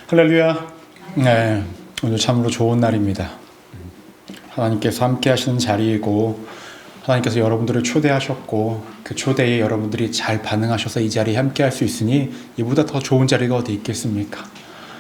할렐루야. 네, 오늘 참으로 좋은 날입니다. 하나님께서 함께 하시는 자리이고 하나님께서 여러분들을 초대하셨고 그 초대에 여러분들이 잘 반응하셔서 이 자리에 함께 할 수 있으니 이보다 더 좋은 자리가 어디 있겠습니까?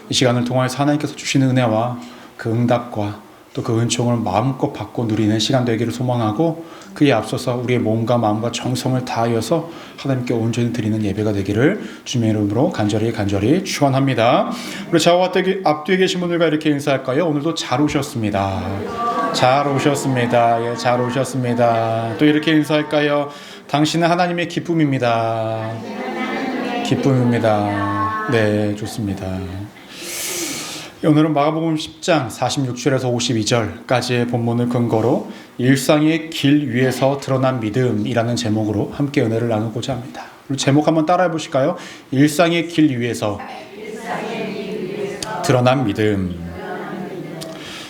이 시간을 통해서 하나님께서 주시는 은혜와 그 응답과 또 그 은총을 마음껏 받고 누리는 시간 되기를 소망하고 그에 앞서서 우리의 몸과 마음과 정성을 다하여서 하나님께 온전히 드리는 예배가 되기를 주님의 이름으로 간절히 축원합니다. 우리 좌우와 앞뒤에 계신 분들과 이렇게 인사할까요? 오늘도 잘 오셨습니다. 잘 오셨습니다. 예, 잘 오셨습니다. 또 이렇게 인사할까요? 당신은 하나님의 기쁨입니다. 기쁨입니다. 네, 좋습니다. 오늘은 마가복음 10장 46절에서 52절까지의 본문을 근거로 일상의 길 위에서 드러난 믿음이라는 제목으로 함께 은혜를 나누고자 합니다. 제목 한번 따라해 보실까요? 일상의 길 위에서 드러난 믿음.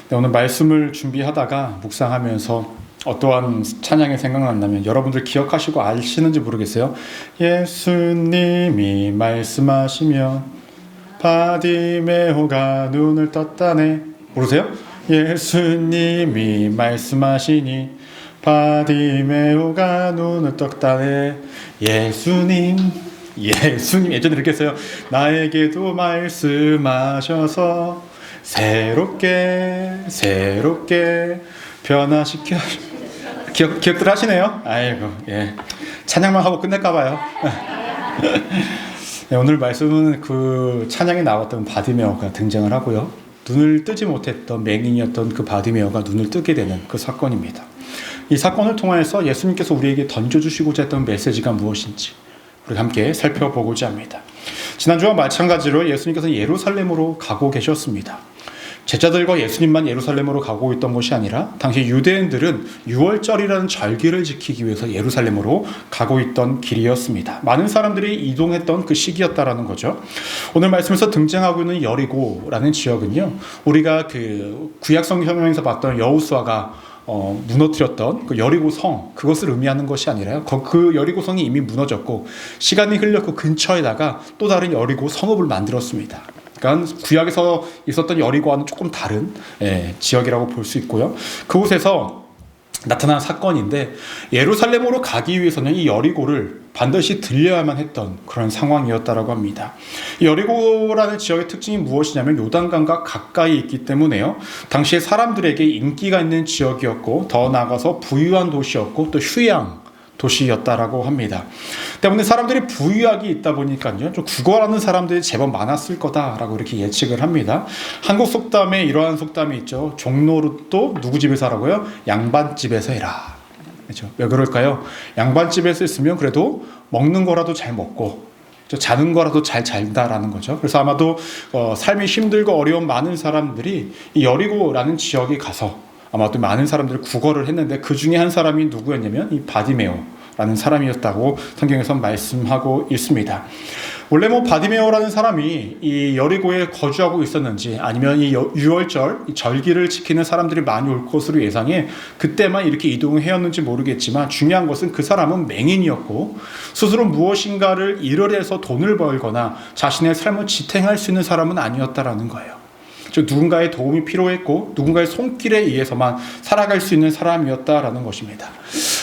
네, 오늘 말씀을 준비하다가 묵상하면서 어떠한 찬양이 생각난다면 여러분들 기억하시고 아시는지 모르겠어요. 예수님이 말씀하시면 바디메오가 눈을 떴다네. 모르세요? 예수님이 말씀하시니 바디메오가 눈을 떴다네. 예수님 예전에 이렇게 했어요. 나에게도 말씀하셔서 새롭게 변화시켜. 기억들 하시네요? 아이고, 예. 찬양만 하고 끝낼까봐요. 네, 오늘 말씀은 그 찬양에 나왔던 바디메오가 등장을 하고요. 눈을 뜨지 못했던 맹인이었던 그 바디메오가 눈을 뜨게 되는 그 사건입니다. 이 사건을 통해서 예수님께서 우리에게 던져주시고자 했던 메시지가 무엇인지 우리 함께 살펴보고자 합니다. 지난주와 마찬가지로 예수님께서 예루살렘으로 가고 계셨습니다. 제자들과 예수님만 예루살렘으로 가고 있던 것이 아니라 당시 유대인들은 유월절이라는 절기를 지키기 위해서 예루살렘으로 가고 있던 길이었습니다. 많은 사람들이 이동했던 그 시기였다라는 거죠. 오늘 말씀에서 등장하고 있는 여리고라는 지역은요, 우리가 그 구약 성경에서 봤던 여호수아가 무너뜨렸던 그 여리고 성, 그것을 의미하는 것이 아니라요, 그 여리고 성이 이미 무너졌고 시간이 흘렸고 근처에다가 또 다른 여리고 성읍을 만들었습니다. 그러니까 구약에서 있었던 여리고와는 조금 다른 지역이라고 볼 수 있고요. 그곳에서 나타난 사건인데 예루살렘으로 가기 위해서는 이 여리고를 반드시 들려야만 했던 그런 상황이었다라고 합니다. 이 여리고라는 지역의 특징이 무엇이냐면 요단강과 가까이 있기 때문에요. 당시에 사람들에게 인기가 있는 지역이었고 더 나아가서 부유한 도시였고 또 휴양 도시였다라고 합니다. 때문에 사람들이 부유하게 있다 보니까요, 좀 구걸하는 사람들이 제법 많았을 거다라고 이렇게 예측을 합니다. 한국 속담에 이러한 속담이 있죠. 종로릇도 누구 집에서 하라고요? 양반집에서 해라. 그렇죠? 왜 그럴까요? 양반집에서 있으면 그래도 먹는 거라도 잘 먹고 자는 거라도 잘 잔다라는 거죠. 그래서 아마도 삶이 힘들고 어려운 많은 사람들이 이 여리고라는 지역에 가서 아마도 많은 사람들이 구걸을 했는데 그 중에 한 사람이 누구였냐면 이 바디메오라는 사람이었다고 성경에서 말씀하고 있습니다. 원래 바디메오라는 사람이 이 여리고에 거주하고 있었는지 아니면 이 유월절 이 절기를 지키는 사람들이 많이 올 것으로 예상해 그때만 이렇게 이동을 해왔는지 모르겠지만 중요한 것은 그 사람은 맹인이었고 스스로 무엇인가를 일을 해서 돈을 벌거나 자신의 삶을 지탱할 수 있는 사람은 아니었다라는 거예요. 즉 누군가의 도움이 필요했고 누군가의 손길에 의해서만 살아갈 수 있는 사람이었다라는 것입니다.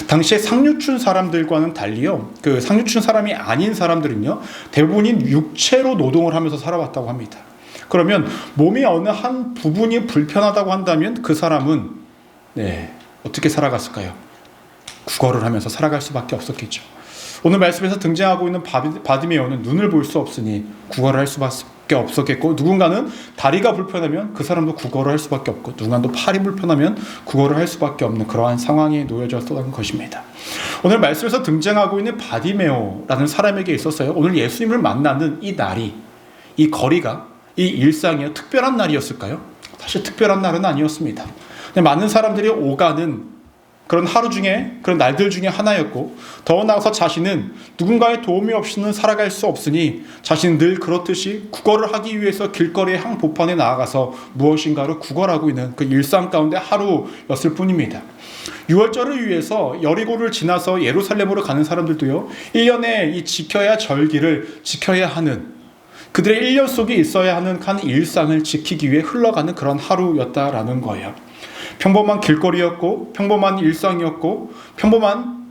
당시에 상류층 사람들과는 달리요, 그 상류층 사람이 아닌 사람들은요 대부분이 육체로 노동을 하면서 살아왔다고 합니다. 그러면 몸의 어느 한 부분이 불편하다고 한다면 그 사람은 어떻게 살아갔을까요? 구걸을 하면서 살아갈 수밖에 없었겠죠. 오늘 말씀에서 등장하고 있는 바디메오는 눈을 볼 수 없으니 구걸을 할 수밖에 없었겠고, 누군가는 다리가 불편하면 그 사람도 구걸을 할 수밖에 없고, 누군가는 또 팔이 불편하면 구걸을 할 수밖에 없는 그러한 상황에 놓여졌던 것입니다. 오늘 말씀에서 등장하고 있는 바디메오라는 사람에게 있었어요. 오늘 예수님을 만나는 이 날이, 이 거리가, 이 일상이 특별한 날이었을까요? 사실 특별한 날은 아니었습니다. 많은 사람들이 오가는 그런 하루 중에, 그런 날들 중에 하나였고, 더 나아가서 자신은 누군가의 도움이 없이는 살아갈 수 없으니 자신은 늘 그렇듯이 구걸을 하기 위해서 길거리의 한복판에 나아가서 무엇인가를 구걸하고 있는 그 일상 가운데 하루였을 뿐입니다. 유월절을 위해서 여리고를 지나서 예루살렘으로 가는 사람들도요, 1년에 이 지켜야 절기를 지켜야 하는 그들의 1년 속에 있어야 하는 한 일상을 지키기 위해 흘러가는 그런 하루였다라는 거예요. 평범한 길거리였고 평범한 일상이었고 평범한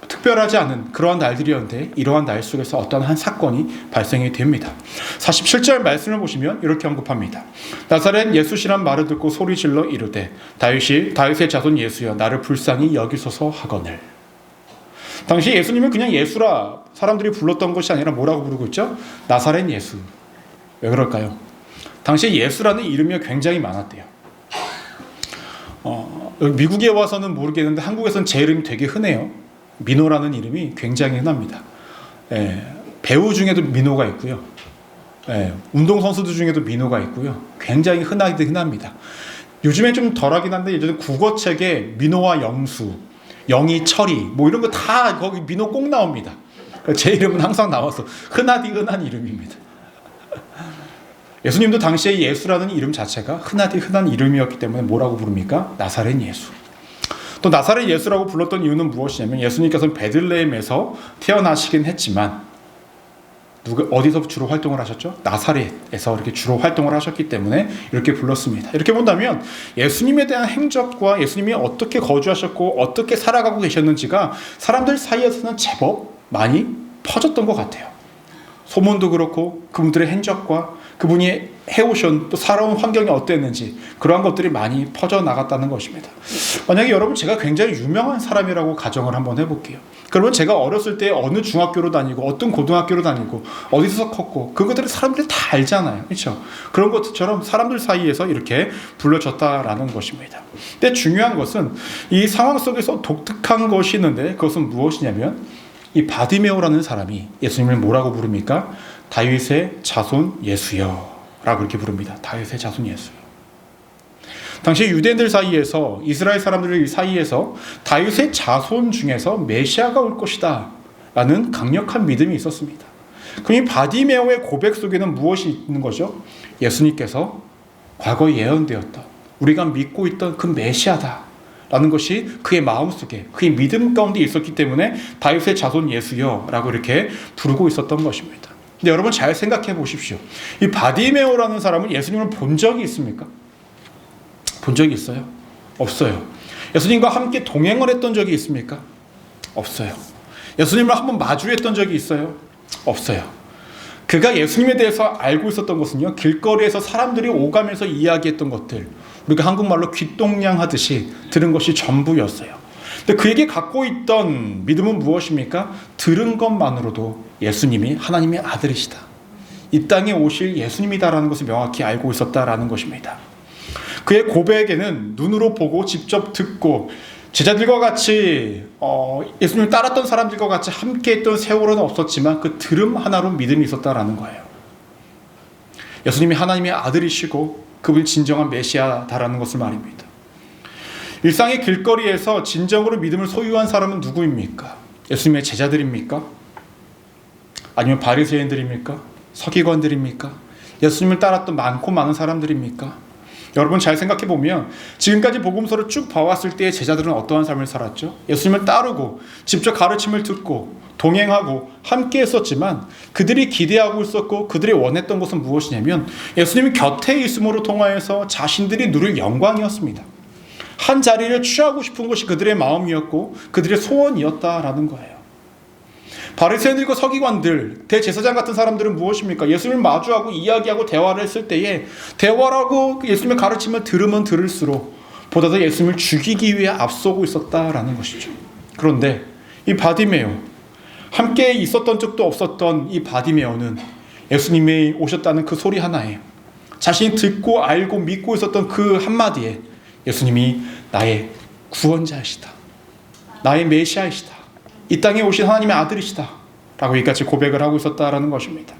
특별하지 않은 그러한 날들이었는데 이러한 날 속에서 어떤 한 사건이 발생이 됩니다. 47절 말씀을 보시면 이렇게 언급합니다. 나사렛 예수시란 말을 듣고 소리질러 이르되 다윗의 자손 예수여 나를 불쌍히 여기소서 하거늘. 당시 예수님을 그냥 예수라 사람들이 불렀던 것이 아니라 뭐라고 부르고 있죠? 나사렛 예수. 왜 그럴까요? 당시 예수라는 이름이 굉장히 많았대요. 미국에 와서는 모르겠는데 한국에서는 제 이름이 되게 흔해요. 민호라는 이름이 굉장히 흔합니다. 배우 중에도 민호가 있고요. 운동선수들 중에도 민호가 있고요. 굉장히 흔합니다. 요즘엔 좀 덜하긴 한데 예전에 국어책에 민호와 영수, 영희, 철이 뭐 이런 거 다 거기 민호 꼭 나옵니다. 제 이름은 항상 나와서 흔한 이름입니다. 예수님도 당시에 예수라는 이름 자체가 흔한 이름이었기 때문에 뭐라고 부릅니까? 나사렛 예수. 또 나사렛 예수라고 불렀던 이유는 무엇이냐면 예수님께서는 베들레헴에서 태어나시긴 했지만 어디서 주로 활동을 하셨죠? 나사렛에서 이렇게 주로 활동을 하셨기 때문에 이렇게 불렀습니다. 이렇게 본다면 예수님에 대한 행적과 예수님이 어떻게 거주하셨고 어떻게 살아가고 계셨는지가 사람들 사이에서는 제법 많이 퍼졌던 것 같아요. 소문도 그렇고 그분들의 행적과 그분이 해오신 또 살아온 환경이 어땠는지 그러한 것들이 많이 퍼져나갔다는 것입니다. 만약에 여러분 제가 굉장히 유명한 사람이라고 가정을 한번 해볼게요. 그러면 제가 어렸을 때 어느 중학교로 다니고 어떤 고등학교로 다니고 어디서 컸고 그것들을 사람들이 다 알잖아요. 그렇죠? 그런 것처럼 사람들 사이에서 이렇게 불려졌다라는 것입니다. 근데 중요한 것은 이 상황 속에서 독특한 것이 있는데 그것은 무엇이냐면 이 바디메오라는 사람이 예수님을 뭐라고 부릅니까? 다윗의 자손 예수여 라고 이렇게 부릅니다. 다윗의 자손 예수여. 당시 유대인들 사이에서 이스라엘 사람들 사이에서 다윗의 자손 중에서 메시아가 올 것이다 라는 강력한 믿음이 있었습니다. 그럼 이 바디메오의 고백 속에는 무엇이 있는 거죠? 예수님께서 과거 예언되었던 우리가 믿고 있던 그 메시아다 라는 것이 그의 마음속에 그의 믿음 가운데 있었기 때문에 다윗의 자손 예수여 라고 이렇게 부르고 있었던 것입니다. 근데 여러분 잘 생각해 보십시오. 이 바디메오라는 사람은 예수님을 본 적이 있습니까? 본 적이 있어요? 없어요. 예수님과 함께 동행을 했던 적이 있습니까? 없어요. 예수님을 한번 마주했던 적이 있어요? 없어요. 그가 예수님에 대해서 알고 있었던 것은요, 길거리에서 사람들이 오가면서 이야기했던 것들, 우리가 한국말로 귓동냥 하듯이 들은 것이 전부였어요. 근데 그에게 갖고 있던 믿음은 무엇입니까? 들은 것만으로도 예수님이 하나님의 아들이시다, 이 땅에 오실 예수님이다라는 것을 명확히 알고 있었다라는 것입니다. 그의 고백에는 눈으로 보고 직접 듣고 제자들과 같이 예수님을 따랐던 사람들과 같이 함께했던 세월은 없었지만 그 들음 하나로 믿음이 있었다라는 거예요. 예수님이 하나님의 아들이시고 그분이 진정한 메시아다라는 것을 말입니다. 일상의 길거리에서 진정으로 믿음을 소유한 사람은 누구입니까? 예수님의 제자들입니까? 아니면 바리새인들입니까? 서기관들입니까? 예수님을 따랐던 많고 많은 사람들입니까? 여러분 잘 생각해 보면 지금까지 복음서를 쭉 봐왔을 때 제자들은 어떠한 삶을 살았죠? 예수님을 따르고 직접 가르침을 듣고 동행하고 함께 했었지만 그들이 기대하고 있었고 그들이 원했던 것은 무엇이냐면 예수님이 곁에 있음으로 통하여서 자신들이 누릴 영광이었습니다. 한 자리를 취하고 싶은 것이 그들의 마음이었고 그들의 소원이었다라는 거예요. 바리새인들과 서기관들, 대제사장 같은 사람들은 무엇입니까? 예수님을 마주하고 이야기하고 대화를 했을 때에 대화라고 예수님의 가르침을 들으면 들을수록 보다 더 예수님을 죽이기 위해 앞서고 있었다라는 것이죠. 그런데 이 바디메오, 함께 있었던 적도 없었던 이 바디메오는 예수님이 오셨다는 그 소리 하나에, 자신이 듣고 알고 믿고 있었던 그 한마디에 예수님이 나의 구원자이시다, 나의 메시아이시다, 이 땅에 오신 하나님의 아들이시다 라고 여기까지 고백을 하고 있었다라는 것입니다.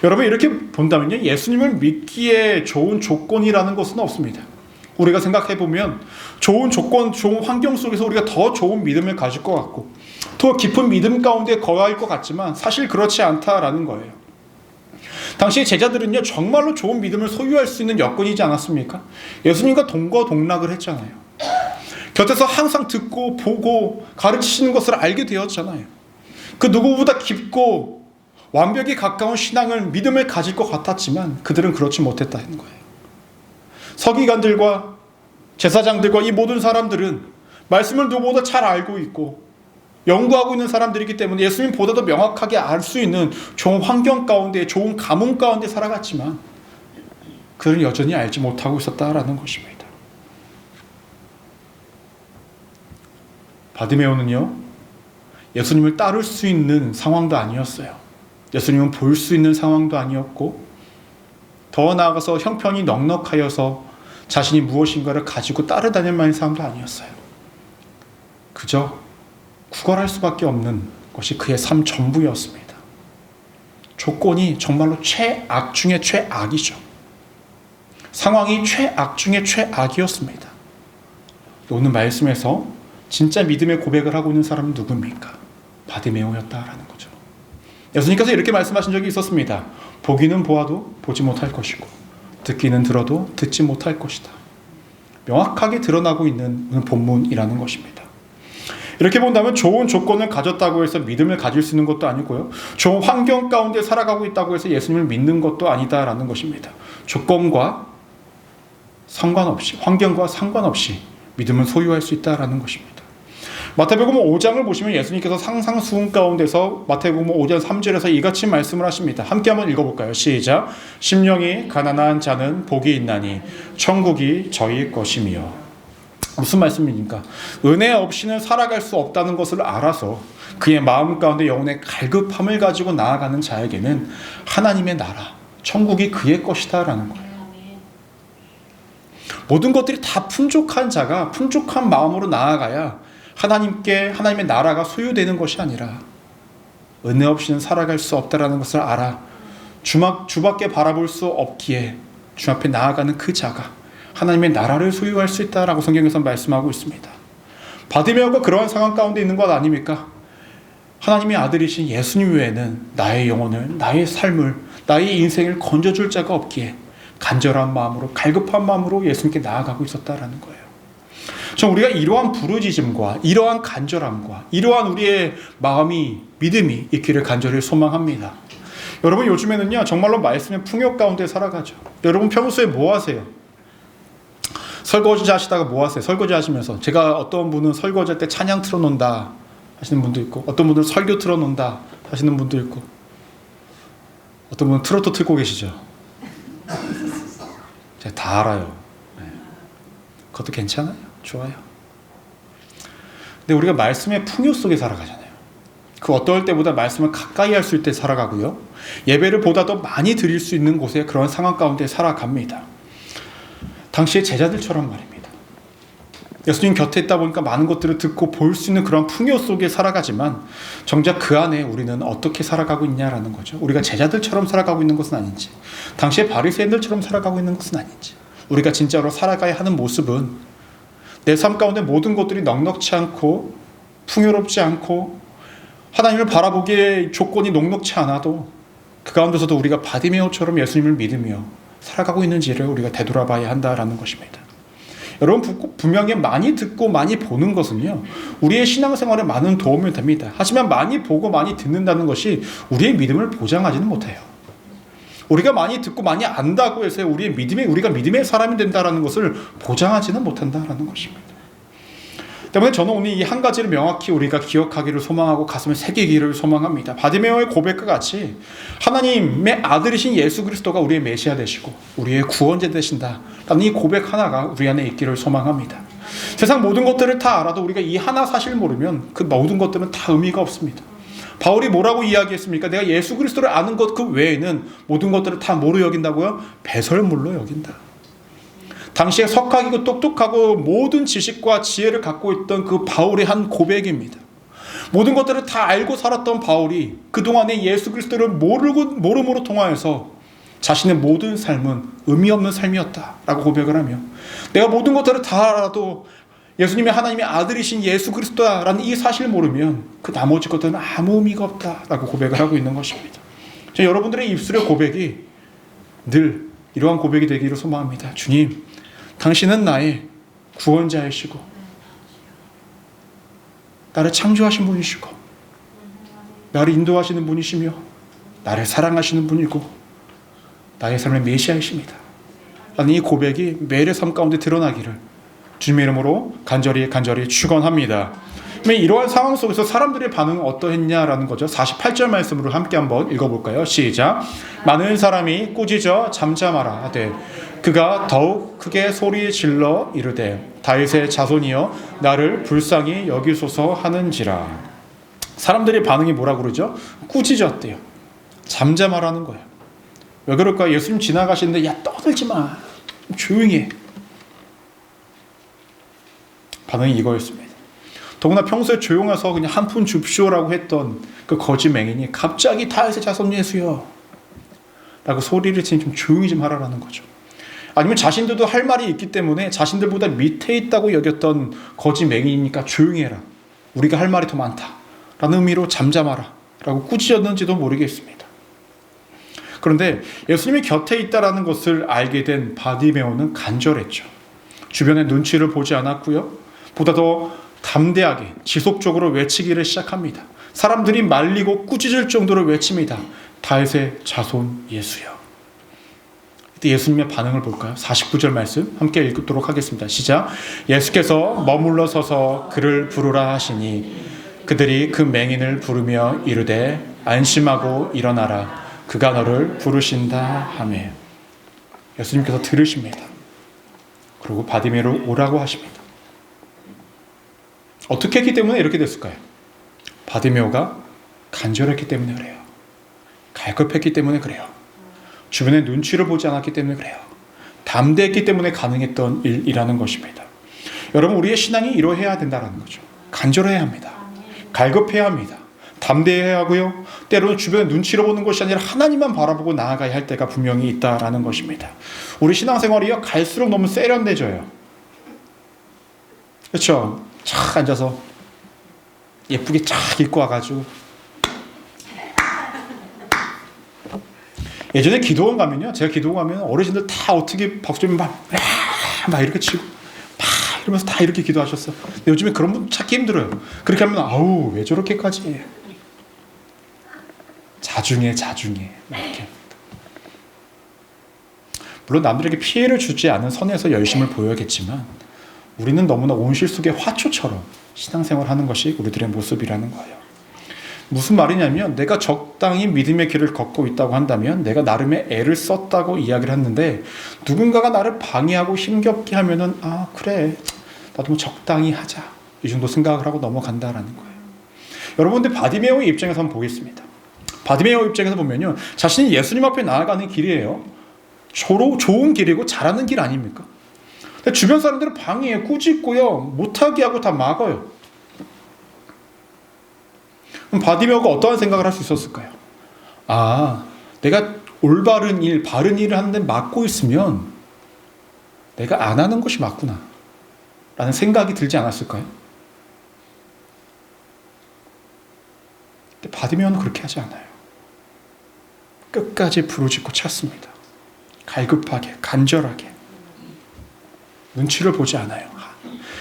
여러분 이렇게 본다면요, 예수님을 믿기에 좋은 조건이라는 것은 없습니다. 우리가 생각해보면 좋은 조건, 좋은 환경 속에서 우리가 더 좋은 믿음을 가질 것 같고 더 깊은 믿음 가운데 거할 것 같지만 사실 그렇지 않다라는 거예요. 당시 제자들은요 정말로 좋은 믿음을 소유할 수 있는 여건이지 않았습니까? 예수님과 동거동락을 했잖아요. 곁에서 항상 듣고 보고 가르치시는 것을 알게 되었잖아요. 그 누구보다 깊고 완벽에 가까운 신앙을 믿음을 가질 것 같았지만 그들은 그렇지 못했다는 거예요. 서기관들과 제사장들과 이 모든 사람들은 말씀을 누구보다 잘 알고 있고 연구하고 있는 사람들이기 때문에 예수님보다도 명확하게 알 수 있는 좋은 환경 가운데, 좋은 가문 가운데 살아갔지만 그들은 여전히 알지 못하고 있었다라는 것입니다. 바디메오는요, 예수님을 따를 수 있는 상황도 아니었어요. 예수님은 볼 수 있는 상황도 아니었고, 더 나아가서 형편이 넉넉하여서 자신이 무엇인가를 가지고 따르다닐 만한 사람도 아니었어요. 그저 구걸할 수밖에 없는 것이 그의 삶 전부였습니다. 조건이 정말로 최악 중의 최악이죠. 상황이 최악 중의 최악이었습니다. 오늘 말씀에서 진짜 믿음의 고백을 하고 있는 사람은 누굽니까? 바디메오였다라는 거죠. 예수님께서 이렇게 말씀하신 적이 있었습니다. 보기는 보아도 보지 못할 것이고 듣기는 들어도 듣지 못할 것이다. 명확하게 드러나고 있는 본문이라는 것입니다. 이렇게 본다면 좋은 조건을 가졌다고 해서 믿음을 가질 수 있는 것도 아니고요, 좋은 환경 가운데 살아가고 있다고 해서 예수님을 믿는 것도 아니다라는 것입니다. 조건과 상관없이, 환경과 상관없이 믿음을 소유할 수 있다라는 것입니다. 마태복음 5장을 보시면 예수님께서 상상수훈 가운데서 마태복음 5장 3절에서 이같이 말씀을 하십니다. 함께 한번 읽어볼까요? 시작. 심령이 가난한 자는 복이 있나니 천국이 저희 것이며. 무슨 말씀입니까? 은혜 없이는 살아갈 수 없다는 것을 알아서 그의 마음 가운데 영혼의 갈급함을 가지고 나아가는 자에게는 하나님의 나라, 천국이 그의 것이다 라는 거예요. 모든 것들이 다 풍족한 자가 풍족한 마음으로 나아가야 하나님의 나라가 소유되는 것이 아니라 은혜 없이는 살아갈 수 없다라는 것을 알아 주밖에 바라볼 수 없기에 주 앞에 나아가는 그 자가 하나님의 나라를 소유할 수 있다라고 성경에서 말씀하고 있습니다. 바디메오가 그러한 상황 가운데 있는 것 아닙니까? 하나님의 아들이신 예수님 외에는 나의 영혼을, 나의 삶을, 나의 인생을 건져줄 자가 없기에 간절한 마음으로, 갈급한 마음으로 예수님께 나아가고 있었다라는 거예요. 전 우리가 이러한 부르짖음과 이러한 간절함과 이러한 우리의 마음이, 믿음이 있기를 간절히 소망합니다. 여러분, 요즘에는요 정말로 말씀의 풍요 가운데 살아가죠. 여러분 평소에 뭐 하세요? 설거지 하시다가 뭐 하세요? 설거지 하시면서, 제가 어떤 분은 설거지 할 때 찬양 틀어놓는다 하시는 분도 있고, 어떤 분은 설교 틀어놓는다 하시는 분도 있고, 어떤 분은 트로트 틀고 계시죠. 제가 다 알아요. 네. 그것도 괜찮아요. 좋아요. 근데 우리가 말씀의 풍요 속에 살아가잖아요. 그 어떨 때보다 말씀을 가까이 할 수 있을 때 살아가고요, 예배를 보다 더 많이 드릴 수 있는 곳에 그런 상황 가운데 살아갑니다. 당시의 제자들처럼 말입니다. 예수님 곁에 있다 보니까 많은 것들을 듣고 볼 수 있는 그런 풍요 속에 살아가지만 정작 그 안에 우리는 어떻게 살아가고 있냐라는 거죠. 우리가 제자들처럼 살아가고 있는 것은 아닌지, 당시의 바리새인들처럼 살아가고 있는 것은 아닌지, 우리가 진짜로 살아가야 하는 모습은 내 삶 가운데 모든 것들이 넉넉치 않고 풍요롭지 않고 하나님을 바라보기에 조건이 녹록치 않아도 그 가운데서도 우리가 바디메오처럼 예수님을 믿으며 살아가고 있는지를 우리가 되돌아봐야 한다라는 것입니다. 여러분, 분명히 많이 듣고 많이 보는 것은요 우리의 신앙생활에 많은 도움이 됩니다. 하지만 많이 보고 많이 듣는다는 것이 우리의 믿음을 보장하지는 못해요. 우리가 많이 듣고 많이 안다고 해서 우리가 믿음의 사람이 된다는 것을 보장하지는 못한다는 것입니다. 때문에 저는 오늘 이 한 가지를 명확히 우리가 기억하기를 소망하고 가슴에 새기기를 소망합니다. 바디메오의 고백과 같이 하나님의 아들이신 예수 그리스도가 우리의 메시아 되시고 우리의 구원자 되신다라는 이 고백 하나가 우리 안에 있기를 소망합니다. 세상 모든 것들을 다 알아도 우리가 이 하나 사실 모르면 그 모든 것들은 다 의미가 없습니다. 바울이 뭐라고 이야기했습니까? 내가 예수 그리스도를 아는 것 그 외에는 모든 것들을 다 뭐로 여긴다고요? 배설물로 여긴다. 당시에 석학이고 똑똑하고 모든 지식과 지혜를 갖고 있던 그 바울의 한 고백입니다. 모든 것들을 다 알고 살았던 바울이 그동안에 예수 그리스도를 모름으로 통하여서 자신의 모든 삶은 의미 없는 삶이었다라고 고백을 하며, 내가 모든 것들을 다 알아도 예수님의 하나님의 아들이신 예수 그리스도라는 이 사실을 모르면 그 나머지 것들은 아무 의미가 없다라고 고백을 하고 있는 것입니다. 여러분들의 입술의 고백이 늘 이러한 고백이 되기를 소망합니다. 주님, 당신은 나의 구원자이시고 나를 창조하신 분이시고 나를 인도하시는 분이시며 나를 사랑하시는 분이고 나의 삶의 메시아이십니다. 라는 이 고백이 매일의 삶 가운데 드러나기를 주님의 이름으로 간절히 축원합니다. 이러한 상황 속에서 사람들의 반응은 어떠했냐라는 거죠. 48절 말씀으로 함께 한번 읽어볼까요? 시작. 많은 사람이 꾸짖어 잠잠하라 하되 그가 더욱 크게 소리 질러 이르되 다윗의 자손이여 나를 불쌍히 여기소서 하는지라. 사람들의 반응이 뭐라고 그러죠? 꾸짖었대요. 잠잠하라는 거예요. 왜 그럴까요? 예수님 지나가시는데 야 떠들지 마. 조용히 해. 반응이 이거였습니다. 더구나 평소에 조용해서 그냥 한 푼 줍쇼라고 했던 그 거짓 맹인이 갑자기 다윗의 자손 예수여 라고 소리를 치니 좀 조용히 좀 하라라는 거죠. 아니면 자신들도 할 말이 있기 때문에 자신들보다 밑에 있다고 여겼던 거짓 맹인이니까 조용히 해라. 우리가 할 말이 더 많다 라는 의미로 잠잠하라 라고 꾸짖었는지도 모르겠습니다. 그런데 예수님이 곁에 있다라는 것을 알게 된 바디메오는 간절했죠. 주변의 눈치를 보지 않았고요. 보다 더 담대하게 지속적으로 외치기를 시작합니다. 사람들이 말리고 꾸짖을 정도로 외칩니다. 다윗의 자손 예수여. 이때 예수님의 반응을 볼까요? 49절 말씀 함께 읽도록 하겠습니다. 시작. 예수께서 머물러 서서 그를 부르라 하시니 그들이 그 맹인을 부르며 이르되 안심하고 일어나라. 그가 너를 부르신다 하매. 예수님께서 들으십니다. 그리고 바디메오를 오라고 하십니다. 어떻게 했기 때문에 이렇게 됐을까요? 바디메오가 간절했기 때문에 그래요. 갈급했기 때문에 그래요. 주변의 눈치를 보지 않았기 때문에 그래요. 담대했기 때문에 가능했던 일이라는 것입니다. 여러분, 우리의 신앙이 이러해야 된다는 거죠. 간절해야 합니다. 갈급해야 합니다. 담대해야 하고요. 때로는 주변의 눈치를 보는 것이 아니라 하나님만 바라보고 나아가야 할 때가 분명히 있다라는 것입니다. 우리 신앙생활이요, 갈수록 너무 세련돼져요. 그렇죠? 착 앉아서 예쁘게 착 입고 와가지고 예전에 기도원 가면요, 제가 기도원 가면 어르신들 다 어떻게 박수 좀 막 이렇게 치고 막 이러면서 다 이렇게 기도하셨어. 근데 요즘에 그런 분 찾기 힘들어요. 그렇게 하면 아우 왜 저렇게까지 자중해 이렇게. 물론 남들에게 피해를 주지 않은 선에서 열심을 보여야겠지만 우리는 너무나 온실 속의 화초처럼 신앙생활하는 것이 우리들의 모습이라는 거예요. 무슨 말이냐면 내가 적당히 믿음의 길을 걷고 있다고 한다면 내가 나름의 애를 썼다고 이야기를 했는데 누군가가 나를 방해하고 힘겹게 하면은 아 그래 나도 뭐 적당히 하자 이 정도 생각을 하고 넘어간다라는 거예요. 여러분들 바디메오의 입장에서 한번 보겠습니다. 바디메오 입장에서 보면요, 자신이 예수님 앞에 나아가는 길이에요. 좋은 길이고 잘하는 길 아닙니까? 근데 주변 사람들은 방해해 꾸짖고요, 못하게 하고 다 막아요. 그럼 바디메오가 어떠한 생각을 할 수 있었을까요? 아, 내가 올바른 일, 바른 일을 하는데 막고 있으면 내가 안 하는 것이 맞구나 라는 생각이 들지 않았을까요? 근데 바디메오는 그렇게 하지 않아요. 끝까지 부르짖고 찾습니다. 갈급하게, 간절하게. 눈치를 보지 않아요.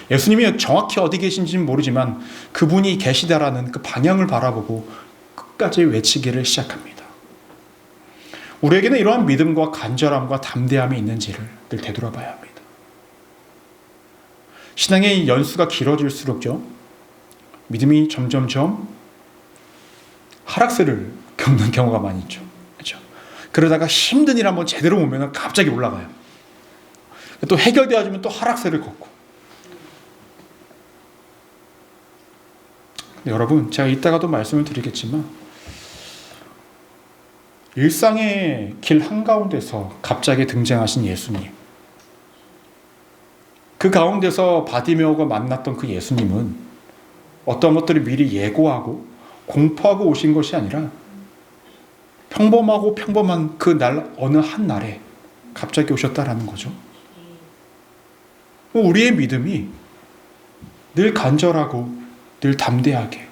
예수님이 정확히 어디 계신지는 모르지만 그분이 계시다라는 그 방향을 바라보고 끝까지 외치기를 시작합니다. 우리에게는 이러한 믿음과 간절함과 담대함이 있는지를 늘 되돌아봐야 합니다. 신앙의 연수가 길어질수록요, 믿음이 점점점 하락세를 겪는 경우가 많이 있죠. 그렇죠? 그러다가 힘든 일 한번 제대로 오면 갑자기 올라가요. 또 해결되어지면 또 하락세를 걷고. 여러분, 제가 이따가도 말씀을 드리겠지만 일상의 길 한가운데서 갑자기 등장하신 예수님, 그 가운데서 바디메오가 만났던 그 예수님은 어떤 것들을 미리 예고하고 공포하고 오신 것이 아니라 평범하고 평범한 그 날 어느 한 날에 갑자기 오셨다라는 거죠. 우리의 믿음이 늘 간절하고 늘 담대하게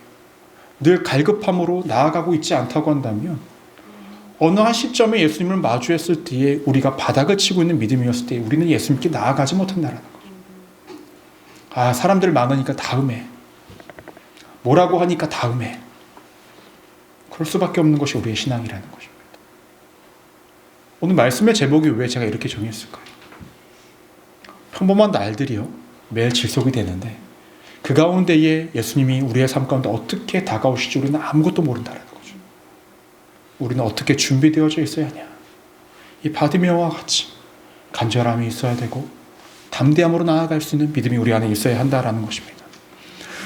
늘 갈급함으로 나아가고 있지 않다고 한다면 어느 한 시점에 예수님을 마주했을 때에 우리가 바닥을 치고 있는 믿음이었을 때 우리는 예수님께 나아가지 못한다는 거죠. 아, 사람들 많으니까 다음에, 뭐라고 하니까 다음에, 그럴 수밖에 없는 것이 우리의 신앙이라는 것입니다. 오늘 말씀의 제목이 왜 제가 이렇게 정했을까요? 평범한 날들이요, 매일 질속이 되는데 그 가운데에 예수님이 우리의 삶 가운데 어떻게 다가오실지 우리는 아무것도 모른다는 거죠. 우리는 어떻게 준비되어져 있어야 하냐. 이 바디메오와 같이 간절함이 있어야 되고 담대함으로 나아갈 수 있는 믿음이 우리 안에 있어야 한다는 것입니다.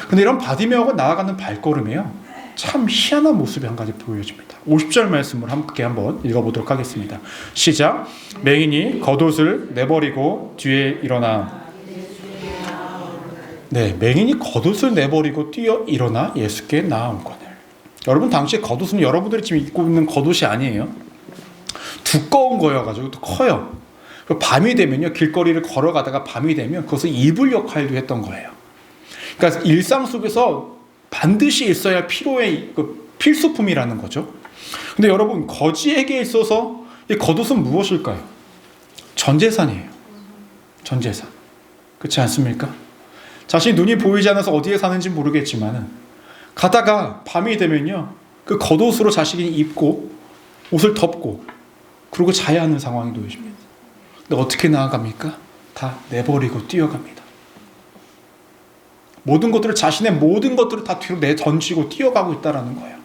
근데 이런 바디메오가 나아가는 발걸음이요, 참 희한한 모습이 한 가지 보여집니다. 50절 말씀을 함께 한번 읽어보도록 하겠습니다. 시작. 맹인이 겉옷을 내버리고 뒤에 일어나. 네, 맹인이 겉옷을 내버리고 뛰어 일어나 예수께 나아오거늘. 여러분, 당시에 겉옷은 여러분들이 지금 입고 있는 겉옷이 아니에요. 두꺼운 거여가지고 또 커요. 밤이 되면요, 길거리를 걸어가다가 밤이 되면 그것을 이불 역할도 했던 거예요. 그러니까 일상 속에서 반드시 있어야 할 필요의 필수품이라는 거죠. 근데 여러분, 거지에게 있어서 이 겉옷은 무엇일까요? 전재산이에요. 전재산. 그렇지 않습니까? 자신이 눈이 보이지 않아서 어디에 사는지 모르겠지만 가다가 밤이 되면요, 그 겉옷으로 자신이 입고 옷을 덮고 그러고 자야 하는 상황이 놓여집니다. 근데 어떻게 나아갑니까? 다 내버리고 뛰어갑니다. 모든 것들을, 자신의 모든 것들을 다 뒤로 내던지고 뛰어가고 있다는 거예요.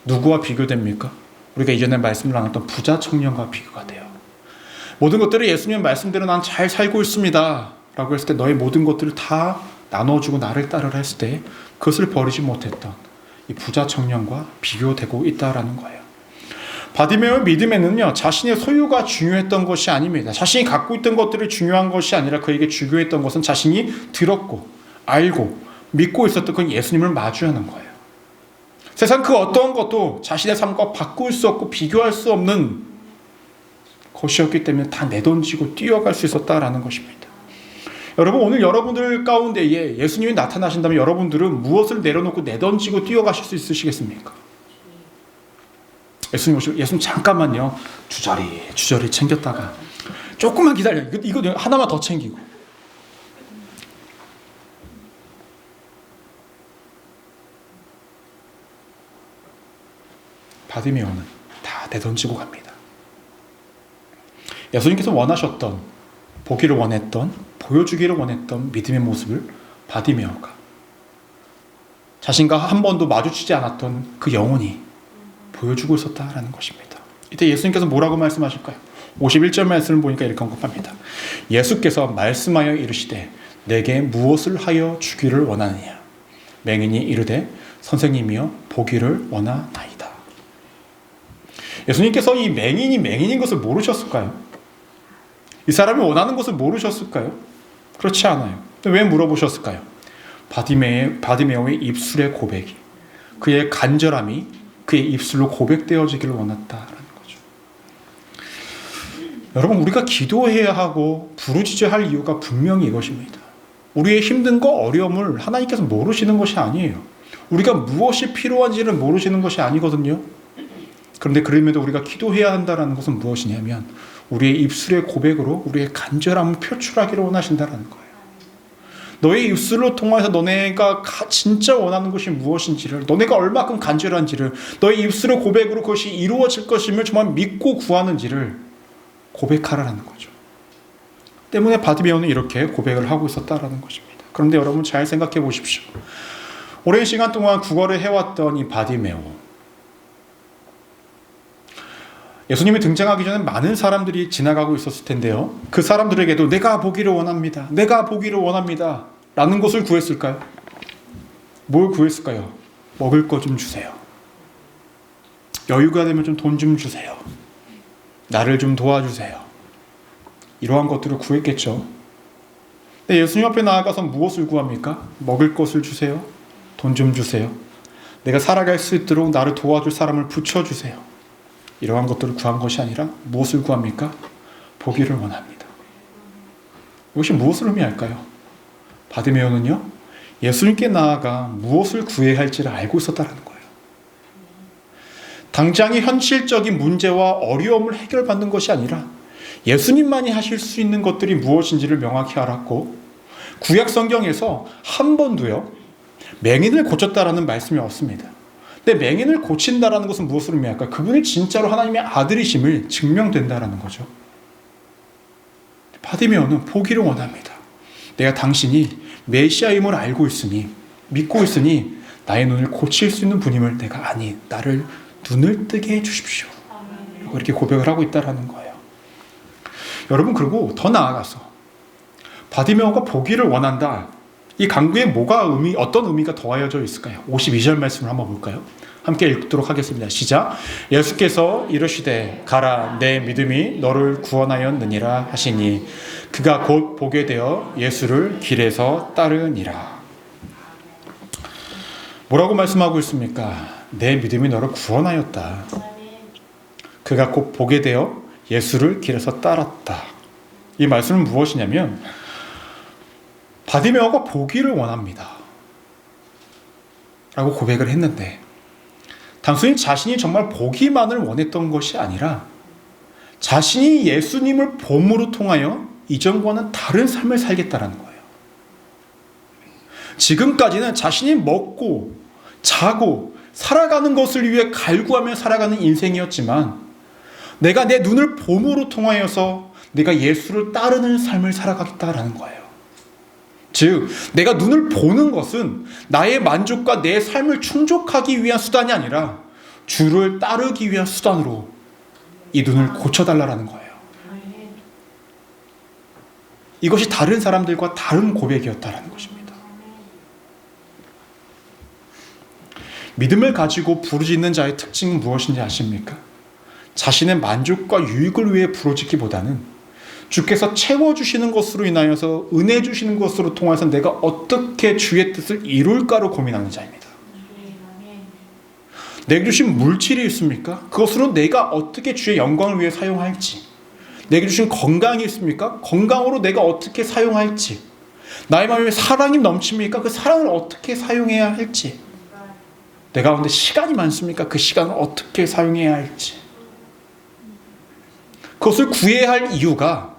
누구와 비교됩니까? 우리가 이전에 말씀을 나눴던 부자 청년과 비교가 돼요. 모든 것들을 예수님 말씀대로 난 잘 살고 있습니다 라고 했을 때, 너의 모든 것들을 다 나눠주고 나를 따르라 했을 때 그것을 버리지 못했던 이 부자 청년과 비교되고 있다는 거예요. 바디메오의 믿음에는요, 자신의 소유가 중요했던 것이 아닙니다. 자신이 갖고 있던 것들이 중요한 것이 아니라 그에게 중요했던 것은 자신이 들었고 알고 믿고 있었던 그 예수님을 마주하는 거예요. 세상 그 어떠한 것도 자신의 삶과 바꿀 수 없고 비교할 수 없는 것이었기 때문에 다 내던지고 뛰어갈 수 있었다라는 것입니다. 여러분, 오늘 여러분들 가운데에 예수님이 나타나신다면 여러분들은 무엇을 내려놓고 내던지고 뛰어가실 수 있으시겠습니까? 예수님 잠깐만요, 주저리 챙겼다가 조금만 기다려, 이거 하나만 더 챙기고. 바디메오는 다 내던지고 갑니다. 예수님께서 원하셨던, 보기를 원했던, 보여주기를 원했던 믿음의 모습을 바디메오가, 자신과 한 번도 마주치지 않았던 그 영혼이 보여주고 있었다라는 것입니다. 이때 예수님께서 뭐라고 말씀하실까요? 51절 말씀을 보니까 이렇게 언급합니다. 예수께서 말씀하여 이르시되 내게 무엇을 하여 주기를 원하느냐. 맹인이 이르되 선생님이여 보기를 원하나이다. 예수님께서 이 맹인이 맹인인 것을 모르셨을까요? 이 사람이 원하는 것을 모르셨을까요? 그렇지 않아요. 왜 물어보셨을까요? 바디메오의 입술의 고백이, 그의 간절함이 그의 입술로 고백되어지기를 원했다라는 거죠. 여러분, 우리가 기도해야 하고 부르짖어야 할 이유가 분명히 이것입니다. 우리의 힘든 거, 어려움을 하나님께서 모르시는 것이 아니에요. 우리가 무엇이 필요한지를 모르시는 것이 아니거든요. 그런데 그럼에도 우리가 기도해야 한다는 것은 무엇이냐면 우리의 입술의 고백으로 우리의 간절함을 표출하기를 원하신다는 거예요. 너의 입술로 통해서 너네가 진짜 원하는 것이 무엇인지를, 너네가 얼마큼 간절한지를, 너의 입술의 고백으로 그것이 이루어질 것임을 정말 믿고 구하는지를 고백하라는 거죠. 때문에 바디메오는 이렇게 고백을 하고 있었다라는 것입니다. 그런데 여러분, 잘 생각해 보십시오. 오랜 시간 동안 구걸을 해왔던 이 바디메오, 예수님이 등장하기 전에 많은 사람들이 지나가고 있었을 텐데요, 그 사람들에게도 내가 보기를 원합니다, 내가 보기를 원합니다 라는 것을 구했을까요? 뭘 구했을까요? 먹을 것 좀 주세요, 여유가 되면 좀 돈 좀 주세요, 나를 좀 도와주세요, 이러한 것들을 구했겠죠. 근데 예수님 앞에 나아가서 무엇을 구합니까? 먹을 것을 주세요, 돈 좀 주세요, 내가 살아갈 수 있도록 나를 도와줄 사람을 붙여주세요, 이러한 것들을 구한 것이 아니라 무엇을 구합니까? 보기를 원합니다. 이것이 무엇을 의미할까요? 바디메오는요, 예수님께 나아가 무엇을 구해야 할지를 알고 있었다는 거예요. 당장의 현실적인 문제와 어려움을 해결받는 것이 아니라 예수님만이 하실 수 있는 것들이 무엇인지를 명확히 알았고, 구약 성경에서 한 번도요 맹인을 고쳤다라는 말씀이 없습니다. 근데 맹인을 고친다라는 것은 무엇을 의미할까? 그분이 진짜로 하나님의 아들이심을 증명된다라는 거죠. 바디메오는 포기를 원합니다. 내가 당신이 메시아임을 알고 있으니, 믿고 있으니 나의 눈을 고칠 수 있는 분임을 내가 아니, 나를 눈을 뜨게 해주십시오. 이렇게 고백을 하고 있다라는 거예요. 여러분, 그리고 더 나아가서 바디메오가 보기를 원한다. 이 강구에 어떤 의미가 더하여져 있을까요? 52절 말씀을 한번 볼까요? 함께 읽도록 하겠습니다. 시작. 예수께서 이르시되 가라, 내 믿음이 너를 구원하였느니라 하시니 그가 곧 보게 되어 예수를 길에서 따르니라. 뭐라고 말씀하고 있습니까? 내 믿음이 너를 구원하였다. 그가 곧 보게 되어 예수를 길에서 따랐다. 이 말씀은 무엇이냐면 바디메오가 보기를 원합니다 라고 고백을 했는데, 단순히 자신이 정말 보기만을 원했던 것이 아니라 자신이 예수님을 봄으로 통하여 이전과는 다른 삶을 살겠다라는 거예요. 지금까지는 자신이 먹고 자고 살아가는 것을 위해 갈구하며 살아가는 인생이었지만, 내가 내 눈을 봄으로 통하여서 내가 예수를 따르는 삶을 살아가겠다라는 거예요. 즉, 내가 눈을 보는 것은 나의 만족과 내 삶을 충족하기 위한 수단이 아니라 주를 따르기 위한 수단으로 이 눈을 고쳐달라는 거예요. 이것이 다른 사람들과 다른 고백이었다라는 것입니다. 믿음을 가지고 부르짖는 자의 특징은 무엇인지 아십니까? 자신의 만족과 유익을 위해 부르짖기보다는 주께서 채워주시는 것으로 인하여서 은혜 주시는 것으로 통해서 내가 어떻게 주의 뜻을 이룰까로 고민하는 자입니다. 내게 주신 물질이 있습니까? 그것으로 내가 어떻게 주의 영광을 위해 사용할지, 내게 주신 건강이 있습니까? 건강으로 내가 어떻게 사용할지, 나의 마음에 사랑이 넘칩니까? 그 사랑을 어떻게 사용해야 할지, 내 가운데 시간이 많습니까? 그 시간을 어떻게 사용해야 할지, 그것을 구해야 할 이유가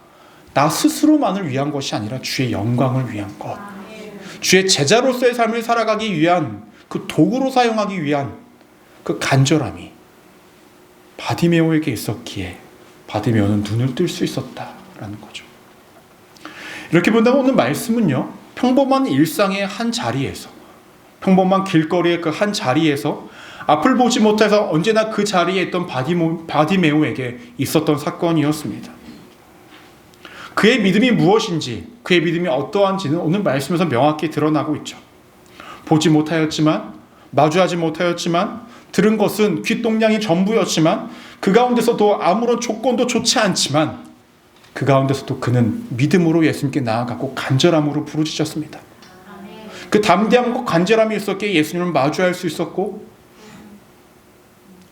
나 스스로만을 위한 것이 아니라 주의 영광을 위한 것, 주의 제자로서의 삶을 살아가기 위한 그 도구로 사용하기 위한 그 간절함이 바디메오에게 있었기에 바디메오는 눈을 뜰 수 있었다라는 거죠. 이렇게 본다면 오늘 말씀은요, 평범한 일상의 한 자리에서, 평범한 길거리의 그 한 자리에서 앞을 보지 못해서 언제나 그 자리에 있던 바디메오에게 있었던 사건이었습니다. 그의 믿음이 무엇인지, 그의 믿음이 어떠한지는 오늘 말씀에서 명확히 드러나고 있죠. 보지 못하였지만, 마주하지 못하였지만, 들은 것은 귓동량이 전부였지만, 그 가운데서도 아무런 조건도 좋지 않지만, 그 가운데서도 그는 믿음으로 예수님께 나아가고 간절함으로 부르짖었습니다. 그 담대함과 간절함이 있었기에 예수님을 마주할 수 있었고,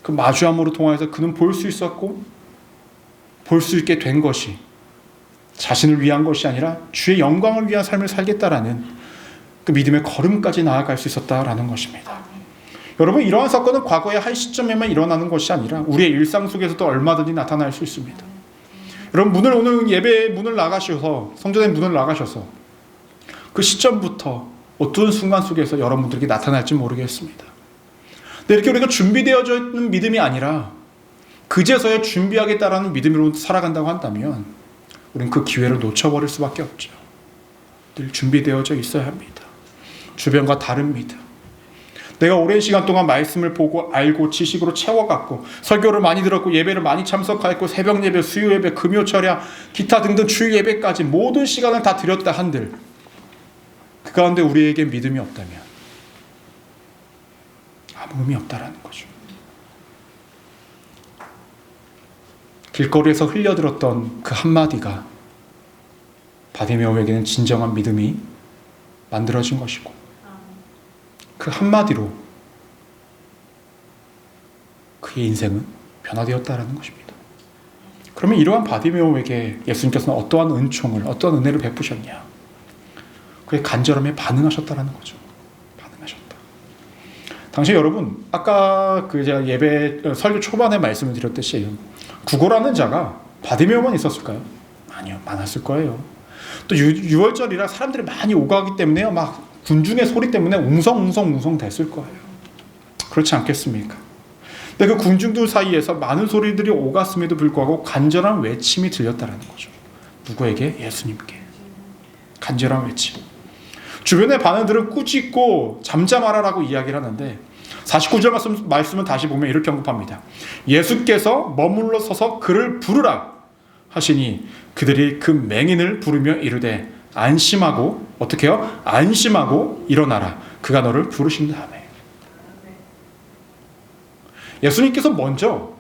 그 마주함으로 통해서 그는 볼 수 있었고, 볼 수 있게 된 것이 자신을 위한 것이 아니라 주의 영광을 위한 삶을 살겠다라는 그 믿음의 걸음까지 나아갈 수 있었다라는 것입니다. 여러분, 이러한 사건은 과거의 한 시점에만 일어나는 것이 아니라 우리의 일상 속에서도 얼마든지 나타날 수 있습니다. 여러분, 오늘 예배의 문을 나가셔서, 성전의 문을 나가셔서 그 시점부터 어떤 순간 속에서 여러분들에게 나타날지 모르겠습니다. 근데 이렇게 우리가 준비되어져 있는 믿음이 아니라 그제서야 준비하겠다라는 믿음으로 살아간다고 한다면 우리는 그 기회를 놓쳐버릴 수밖에 없죠. 늘 준비되어져 있어야 합니다. 주변과 다릅니다. 내가 오랜 시간 동안 말씀을 보고 알고 지식으로 채워갔고 설교를 많이 들었고 예배를 많이 참석하였고 새벽 예배, 수요 예배, 금요 철야, 기타 등등 주일 예배까지 모든 시간을 다 드렸다 한들 그 가운데 우리에게 믿음이 없다면 아무 의미 없다라는 거죠. 길거리에서 흘려들었던 그 한마디가 바디메오에게는 진정한 믿음이 만들어진 것이고 그 한마디로 그의 인생은 변화되었다라는 것입니다. 그러면 이러한 바디메오에게 예수님께서는 어떠한 은총을, 어떠한 은혜를 베푸셨냐? 그의 간절함에 반응하셨다라는 거죠. 반응하셨다. 당시 여러분, 아까 제가 예배 설교 초반에 말씀을 드렸듯이 구고라는 자가 바디메오만 있었을까요? 아니요, 많았을 거예요. 또 6월절이라 사람들이 많이 오가기 때문에요. 막 군중의 소리 때문에 웅성웅성 됐을 거예요. 그렇지 않겠습니까? 근데 그 군중들 사이에서 많은 소리들이 오갔음에도 불구하고 간절한 외침이 들렸다라는 거죠. 누구에게? 예수님께. 간절한 외침. 주변의 반응들은 꾸짖고 잠잠하라라고 이야기를 하는데 49절 말씀은 다시 보면 이렇게 언급합니다. 예수께서 머물러 서서 그를 부르라 하시니 그들이 그 맹인을 부르며 이르되 안심하고 어떻게 해요? 안심하고 일어나라. 그가 너를 부르신다며. 예수님께서 먼저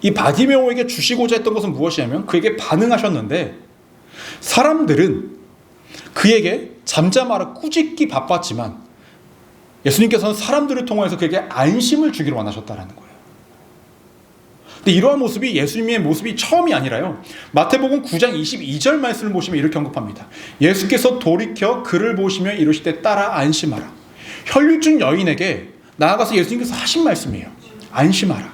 이 바디메오에게 주시고자 했던 것은 무엇이냐면 그에게 반응하셨는데 사람들은 그에게 잠잠하라 꾸짖기 바빴지만 예수님께서는 사람들을 통해서 그에게 안심을 주기를 원하셨다는 거예요. 근데 이러한 모습이 예수님의 모습이 처음이 아니라요. 마태복음 9장 22절 말씀을 보시면 이렇게 언급합니다. 예수께서 돌이켜 그를 보시며 이르시되 따라 안심하라. 혈류증 여인에게 나아가서 예수님께서 하신 말씀이에요. 안심하라.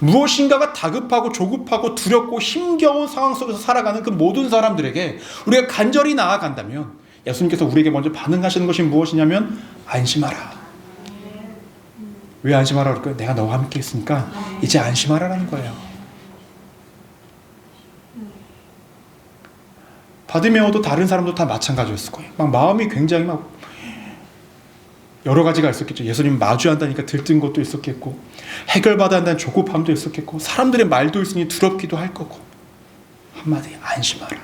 무엇인가가 다급하고 조급하고 두렵고 힘겨운 상황 속에서 살아가는 그 모든 사람들에게 우리가 간절히 나아간다면 예수님께서 우리에게 먼저 반응하시는 것이 무엇이냐면 안심하라. 왜 안심하라 그럴까요? 내가 너와 함께 있으니까 이제 안심하라라는 거예요. 바디메오도 다른 사람도 다 마찬가지였을 거예요. 막 마음이 굉장히 막 여러 가지가 있었겠죠. 예수님 마주한다니까 들뜬 것도 있었겠고 해결받아야 한다는 조급함도 있었겠고 사람들의 말도 있으니 두렵기도 할 거고 한마디 안심하라.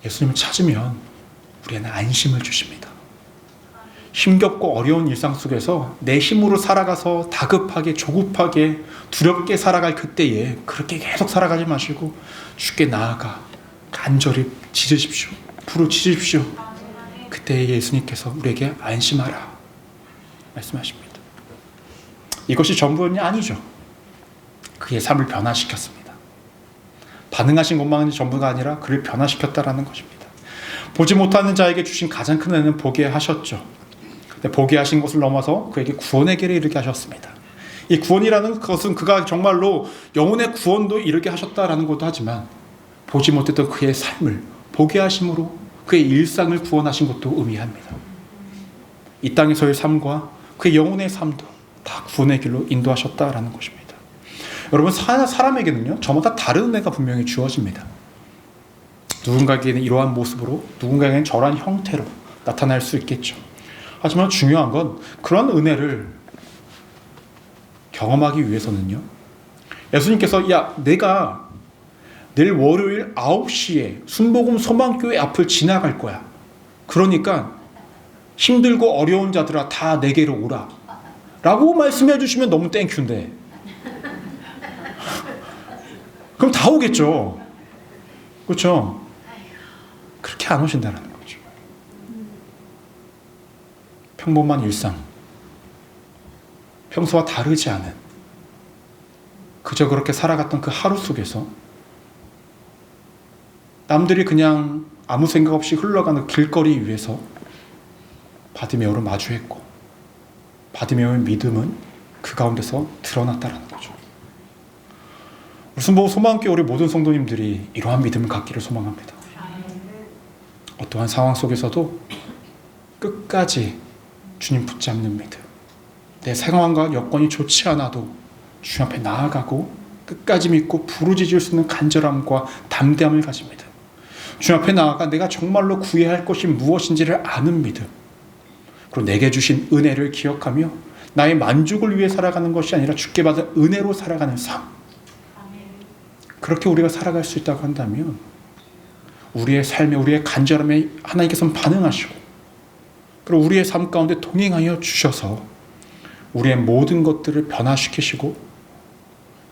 예수님을 찾으면 우리에게는 안심을 주십니다. 힘겹고 어려운 일상 속에서 내 힘으로 살아가서 다급하게 조급하게 두렵게 살아갈 그때에 그렇게 계속 살아가지 마시고 주께 나아가 간절히 짖으십시오. 부르짖으십시오. 그때 예수님께서 우리에게 안심하라 말씀하십니다. 이것이 전부는 아니죠. 그의 삶을 변화시켰습니다. 반응하신 것만이 전부가 아니라 그를 변화시켰다라는 것입니다. 보지 못하는 자에게 주신 가장 큰 은혜는 보게 하셨죠. 보게 하신 것을 넘어서 그에게 구원의 길에 이르게 하셨습니다. 이 구원이라는 것은 그가 정말로 영혼의 구원도 이르게 하셨다라는 것도 하지만 보지 못했던 그의 삶을 보게 하심으로 그의 일상을 구원하신 것도 의미합니다. 이 땅에서의 삶과 그의 영혼의 삶도 다 구원의 길로 인도하셨다라는 것입니다. 여러분 사람에게는요 저마다 다른 은혜가 분명히 주어집니다. 누군가에게는 이러한 모습으로 누군가에게는 저러한 형태로 나타날 수 있겠죠. 하지만 중요한 건 그런 은혜를 경험하기 위해서는요 예수님께서 야 내가 내일 월요일 9시에 순복음 소망교회 앞을 지나갈 거야. 그러니까 힘들고 어려운 자들아 다 내게로 오라 라고 말씀해 주시면 너무 땡큐인데 그럼 다 오겠죠. 그렇죠? 그렇게 안 오신다는 거죠. 평범한 일상, 평소와 다르지 않은 그저 그렇게 살아갔던 그 하루 속에서 남들이 그냥 아무 생각 없이 흘러가는 길거리 위에서 바디메오를 마주했고 바디메오의 믿음은 그 가운데서 드러났다는 거죠. 순복음 소망교회 우리 모든 성도님들이 이러한 믿음을 갖기를 소망합니다. 어떠한 상황 속에서도 끝까지 주님 붙잡는 믿음, 내 상황과 여건이 좋지 않아도 주님 앞에 나아가고 끝까지 믿고 부르짖을 수 있는 간절함과 담대함을 가집니다. 주님 앞에 나아가 내가 정말로 구해야 할 것이 무엇인지를 아는 믿음, 그리고 내게 주신 은혜를 기억하며 나의 만족을 위해 살아가는 것이 아니라 주께 받은 은혜로 살아가는 삶, 그렇게 우리가 살아갈 수 있다고 한다면 우리의 삶에 우리의 간절함에 하나님께서는 반응하시고 그리고 우리의 삶 가운데 동행하여 주셔서 우리의 모든 것들을 변화시키시고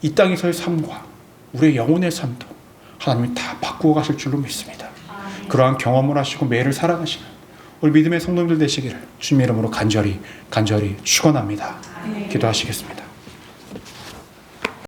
이 땅에서의 삶과 우리의 영혼의 삶도 하나님이 다 바꾸어 가실 줄로 믿습니다. 그러한 경험을 하시고 매일을 살아가시는 우리 믿음의 성도님들 되시기를 주님의 이름으로 간절히 축원합니다. 기도하시겠습니다.